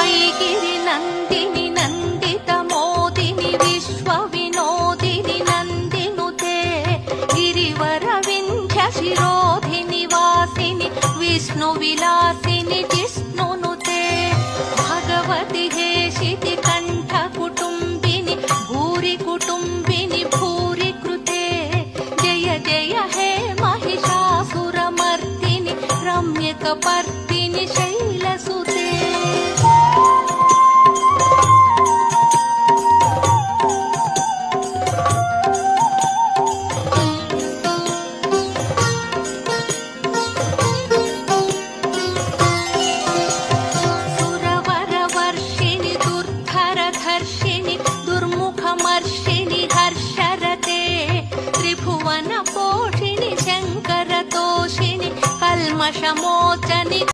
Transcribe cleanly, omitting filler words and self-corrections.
ऐगिरि नन्दिनि नन्दित मोदिनि विश्व विनोदिनि नन्दिनुते गिरिवर विन्ध्य शिरोधिनि वासिनि विष्णु विलासिनि जिष्णुनुते भगवति हेशिति कंठ कुटुम्बिनि भूरि कुटुम्बिनि भूरि कृते जय जय हे महिषासुरमर्दिनि रम्यकपर्दिनि शैलसुते सुरवरवर्षिणि दुर्धरधर्षिणि दुर्मुखमर्षिणि हर्षरते त्रिभुवन पोषिणि शङ्करतोषिणि कल्मषमोचनि